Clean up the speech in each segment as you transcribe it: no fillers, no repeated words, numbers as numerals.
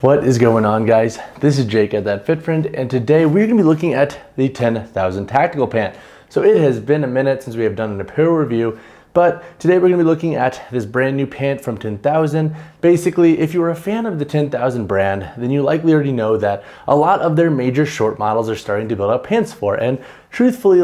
What is going on, guys? This is Jake at That Fit Friend, and today we're going to be looking at the 10,000 Tactical Pant. So it has been a minute since we have done an apparel review, but today we're going to be looking at this brand new pant from 10,000. Basically, if you're a fan of the 10,000 brand, then you likely already know that a lot of their major short models are starting to build up pants for. And truthfully,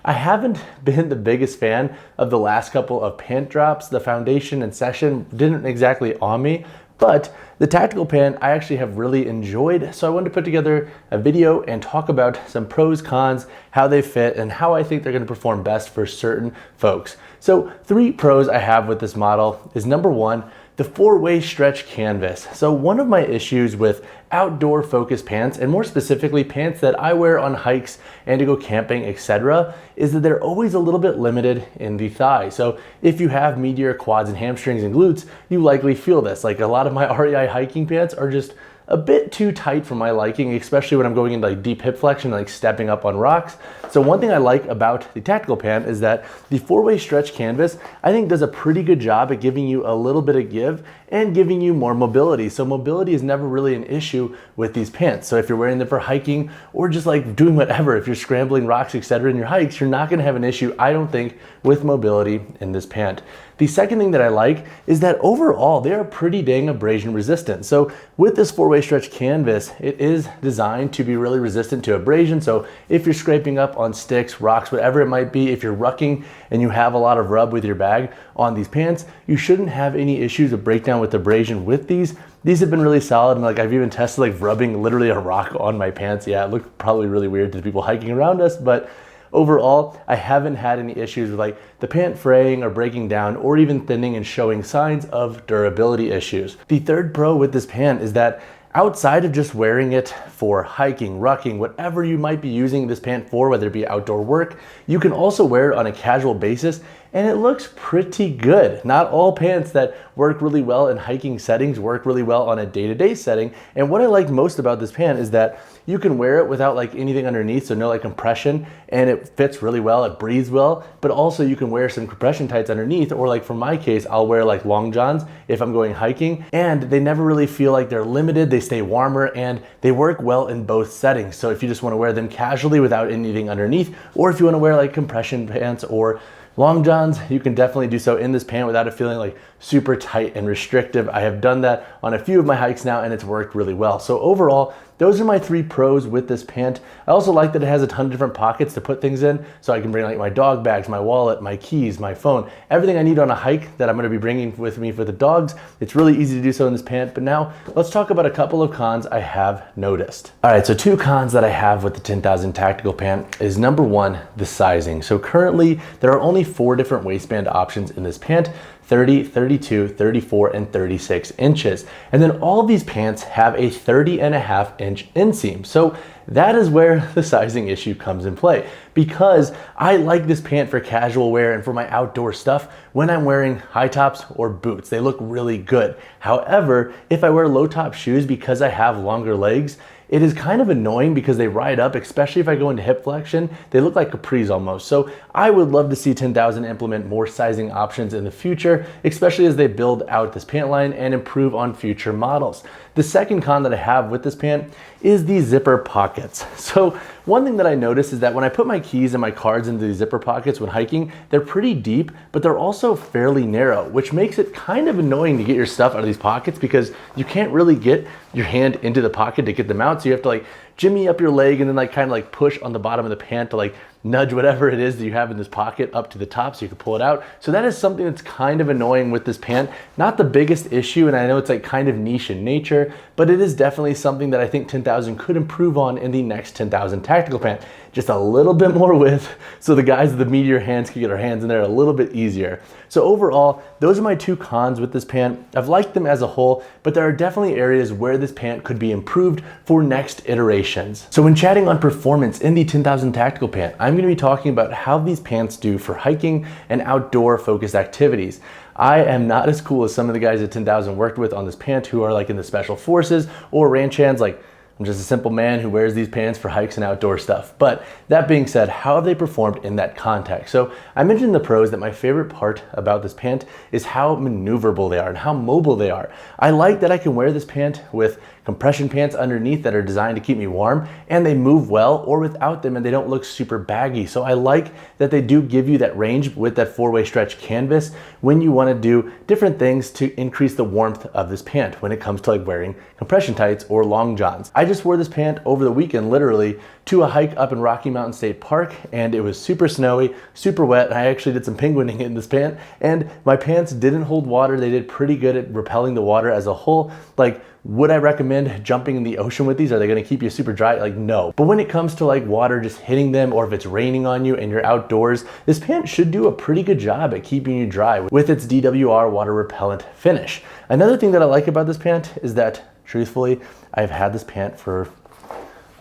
I haven't been the biggest fan of the last couple of pant drops. The foundation and session didn't exactly awe me, but the tactical pant I actually have really enjoyed. So I wanted to put together a video and talk about some pros, cons, how they fit, and how I think they're going to perform best for certain folks. So 3 pros I have with this model is number 1, the 4-way stretch canvas. So one of my issues with outdoor focused pants, and more specifically pants that I wear on hikes and to go camping, etc., is that they're always a little bit limited in the thigh. So if you have meatier quads and hamstrings and glutes, you likely feel this. Like a lot of my REI hiking pants are just a bit too tight for my liking, especially when I'm going into deep hip flexion, stepping up on rocks. So one thing I like about the tactical pant is that the 4-way stretch canvas, I think, does a pretty good job at giving you a little bit of give and giving you more mobility. So mobility is never really an issue with these pants. So if you're wearing them for hiking or just doing whatever, if you're scrambling rocks, etc. in your hikes, you're not gonna have an issue, I don't think, with mobility in this pant. The second thing that I like is that overall, they are pretty dang abrasion resistant. So with this 4-way stretch canvas, it is designed to be really resistant to abrasion. So if you're scraping up on sticks, rocks, whatever it might be, if you're rucking and you have a lot of rub with your bag on these pants, you shouldn't have any issues of breakdown with abrasion with these. These have been really solid, and I've even tested rubbing literally a rock on my pants. Yeah, it looked probably really weird to the people hiking around us, but overall, I haven't had any issues with the pant fraying or breaking down or even thinning and showing signs of durability issues. The third pro with this pant is that outside of just wearing it for hiking, rucking, whatever you might be using this pant for, whether it be outdoor work, you can also wear it on a casual basis, and it looks pretty good. Not all pants that work really well in hiking settings work really well on a day-to-day setting. And what I like most about this pant is that you can wear it without anything underneath, so no compression, and it fits really well, it breathes well, but also you can wear some compression tights underneath, or for my case, I'll wear long johns if I'm going hiking, and they never really feel like they're limited. They stay warmer and they work well in both settings. So if you just want to wear them casually without anything underneath, or if you want to wear compression pants or long johns, you can definitely do so in this pant without it feeling super tight and restrictive. I have done that on a few of my hikes now, and it's worked really well. So overall, those are my 3 pros with this pant. I also like that it has a ton of different pockets to put things in, so I can bring my dog bags, my wallet, my keys, my phone, everything I need on a hike that I'm gonna be bringing with me for the dogs. It's really easy to do so in this pant. But now let's talk about a couple of cons I have noticed. All right, so 2 cons that I have with the 10,000 Tactical Pant is number 1, the sizing. So currently there are only 4 different waistband options in this pant: 30, 32, 34, and 36 inches. And then all of these pants have a 30.5-inch inseam. So that is where the sizing issue comes in play, because I like this pant for casual wear and for my outdoor stuff when I'm wearing high tops or boots. They look really good. However, if I wear low top shoes because I have longer legs, it is kind of annoying because they ride up, especially if I go into hip flexion. They look like capris almost. So I would love to see 10,000 implement more sizing options in the future, especially as they build out this pant line and improve on future models. The second con that I have with this pant is the zipper pockets. So one thing that I noticed is that when I put my keys and my cards into the zipper pockets when hiking, they're pretty deep, but they're also fairly narrow, which makes it kind of annoying to get your stuff out of these pockets because you can't really get your hand into the pocket to get them out. So you have to jimmy up your leg and then kind of push on the bottom of the pant to nudge whatever it is that you have in this pocket up to the top so you can pull it out. So that is something that's kind of annoying with this pant. Not the biggest issue, and I know it's kind of niche in nature, but it is definitely something that I think 10,000 could improve on in the next 10,000 Tactical Pant. Just a little bit more width so the guys with the meatier hands can get their hands in there a little bit easier. So overall, those are my 2 cons with this pant. I've liked them as a whole, but there are definitely areas where this pant could be improved for next iterations. So when chatting on performance in the 10,000 Tactical Pant, I'm going to be talking about how these pants do for hiking and outdoor focused activities. I am not as cool as some of the guys at 10,000 worked with on this pant who are in the special forces or ranch hands. I'm just a simple man who wears these pants for hikes and outdoor stuff. But that being said, how have they performed in that context? So I mentioned in the pros that my favorite part about this pant is how maneuverable they are and how mobile they are. I like that I can wear this pant with compression pants underneath that are designed to keep me warm, and they move well or without them, and they don't look super baggy. So I like that they do give you that range with that 4-way stretch canvas when you want to do different things to increase the warmth of this pant when it comes to like wearing compression tights or long johns. I just wore this pant over the weekend literally to a hike up in Rocky Mountain State Park, and it was super snowy, super wet, and I actually did some penguining in this pant, and my pants didn't hold water. They did pretty good at repelling the water as a whole. Like, would I recommend jumping in the ocean with these? Are they gonna keep you super dry? Like, no. But when it comes to like water just hitting them, or if it's raining on you and you're outdoors, this pant should do a pretty good job at keeping you dry with its DWR water repellent finish. Another thing that I like about this pant is that, truthfully, I've had this pant for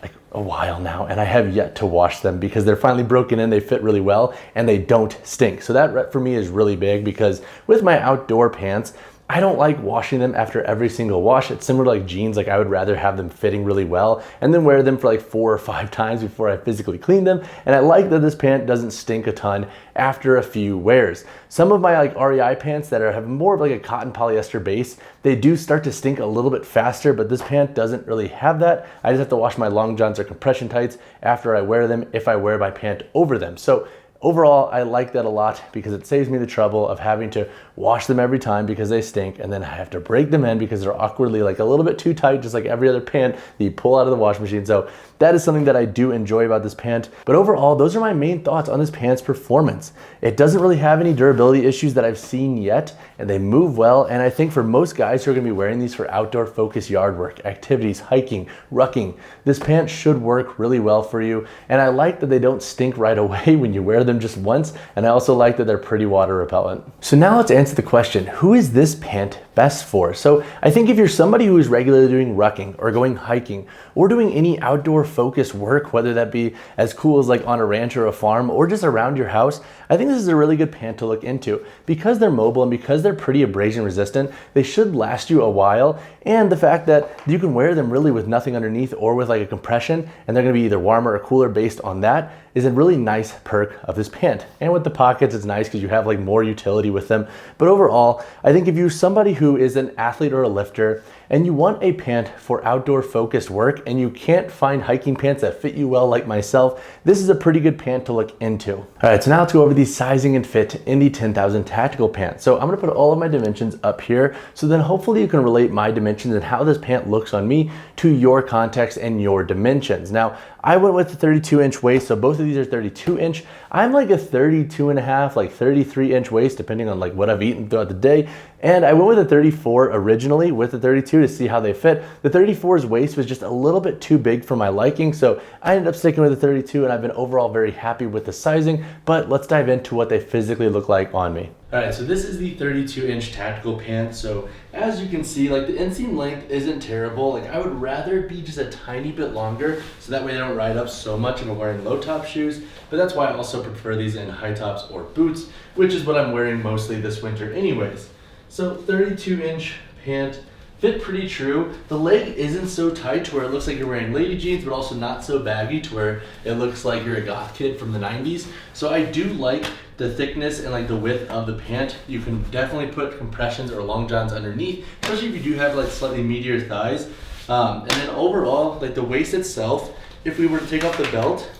like a while now, and I have yet to wash them because they're finally broken in, they fit really well, and they don't stink. So that for me is really big, because with my outdoor pants, I don't like washing them after every single wash. It's similar to like jeans. Like, I would rather have them fitting really well and then wear them for like 4 or 5 times before I physically clean them. And I like that this pant doesn't stink a ton after a few wears. Some of my like REI pants that have more of like a cotton polyester base, they do start to stink a little bit faster, but this pant doesn't really have that. I just have to wash my long johns or compression tights after I wear them if I wear my pant over them. So overall, I like that a lot because it saves me the trouble of having to wash them every time because they stink, and then I have to break them in because they're awkwardly like a little bit too tight, just like every other pant that you pull out of the wash machine. So that is something that I do enjoy about this pant. But overall, those are my main thoughts on this pant's performance. It doesn't really have any durability issues that I've seen yet, and they move well. And I think for most guys who are gonna be wearing these for outdoor focused yard work, activities, hiking, rucking, this pant should work really well for you. And I like that they don't stink right away when you wear them just once. And I also like that they're pretty water repellent. So now let's answer the question, who is this pant best for? So I think if you're somebody who is regularly doing rucking or going hiking or doing any outdoor focused work, whether that be as cool as like on a ranch or a farm or just around your house, I think this is a really good pant to look into. Because they're mobile and because they're pretty abrasion resistant, they should last you a while. And the fact that you can wear them really with nothing underneath or with like a compression, and they're gonna be either warmer or cooler based on that, is a really nice perk of this pant. And with the pockets, it's nice because you have like more utility with them. But overall, I think if you're somebody who is an athlete or a lifter and you want a pant for outdoor focused work and you can't find hiking pants that fit you well like myself, this is a pretty good pant to look into. All right, so now let's go over the sizing and fit in the 10,000 Tactical Pant. So I'm gonna put all of my dimensions up here, so then hopefully you can relate my dimensions and how this pant looks on me to your context and your dimensions. Now, I went with the 32-inch waist, so both of these are 32-inch. I'm like a 32 and a half, like 33-inch waist, depending on like what I've eaten throughout the day. And I went with a 34 originally with the 32 to see how they fit. The 34's waist was just a little bit too big for my liking, so I ended up sticking with the 32, and I've been overall very happy with the sizing. But let's dive into what they physically look like on me. All right, so this is the 32-inch tactical pant. So as you can see, like the inseam length isn't terrible. Like I would rather it be just a tiny bit longer, so that way they don't ride up so much if I'm wearing low top shoes. But that's why I also prefer these in high tops or boots, which is what I'm wearing mostly this winter anyways. So 32-inch pant, fit pretty true. The leg isn't so tight to where it looks like you're wearing lady jeans, but also not so baggy to where it looks like you're a goth kid from the 90s. So I do like the thickness and like the width of the pant. You can definitely put compressions or long johns underneath, especially if you do have like slightly meatier thighs. And then overall, like the waist itself, if we were to take off the belt,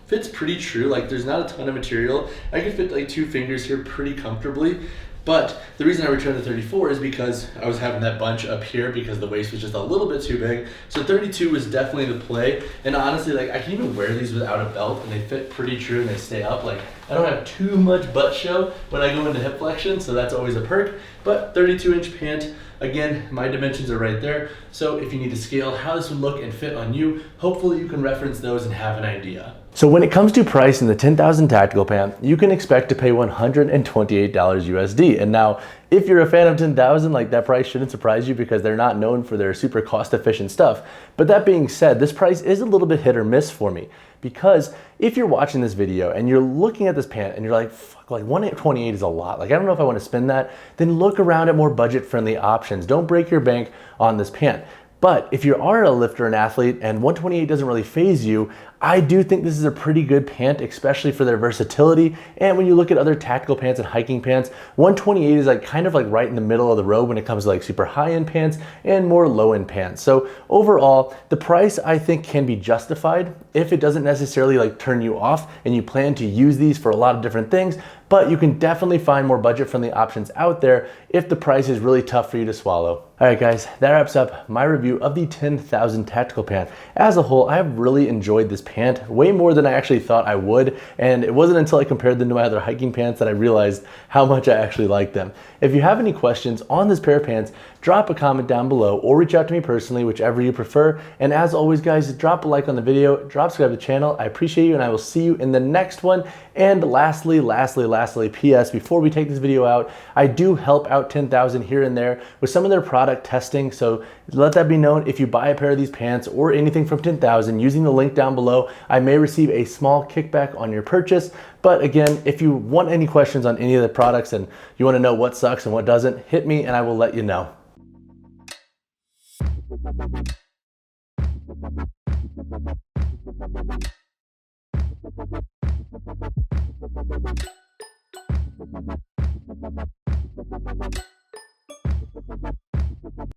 fits pretty true. Like there's not a ton of material. I could fit like 2 fingers here pretty comfortably. But the reason I returned to 34 is because I was having that bunch up here because the waist was just a little bit too big. So 32 was definitely the play. And honestly, like I can even wear these without a belt and they fit pretty true and they stay up. Like I don't have too much butt show when I go into hip flexion, so that's always a perk. But 32-inch pant, again, my dimensions are right there. So if you need to scale how this would look and fit on you, hopefully you can reference those and have an idea. So when it comes to price in the 10,000 Tactical Pant, you can expect to pay $128 USD. And now, if you're a fan of 10,000, like that price shouldn't surprise you because they're not known for their super cost efficient stuff. But that being said, this price is a little bit hit or miss for me, because if you're watching this video and you're looking at this pant and you're like, fuck, like 128 is a lot. Like I don't know if I want to spend that, then look around at more budget friendly options. Don't break your bank on this pant. But if you are a lifter and athlete and 128 doesn't really faze you, I do think this is a pretty good pant, especially for their versatility. And when you look at other tactical pants and hiking pants, 128 is like kind of like right in the middle of the road when it comes to like super high-end pants and more low-end pants. So overall, the price I think can be justified if it doesn't necessarily like turn you off and you plan to use these for a lot of different things, but you can definitely find more budget-friendly options out there if the price is really tough for you to swallow. All right guys, that wraps up my review of the 10,000 Tactical Pant. As a whole, I have really enjoyed this pant way more than I actually thought I would, and it wasn't until I compared them to my other hiking pants that I realized how much I actually like them. If you have any questions on this pair of pants, drop a comment down below or reach out to me personally, whichever you prefer. And as always guys, drop a like on the video, subscribe to the channel. I appreciate you and I will see you in the next one. And lastly, PS, before we take this video out, I do help out 10,000 here and there with some of their product testing. So let that be known, if you buy a pair of these pants or anything from 10,000 using the link down below, I may receive a small kickback on your purchase. But again, if you want any questions on any of the products and you want to know what sucks and what doesn't, hit me and I will let you know.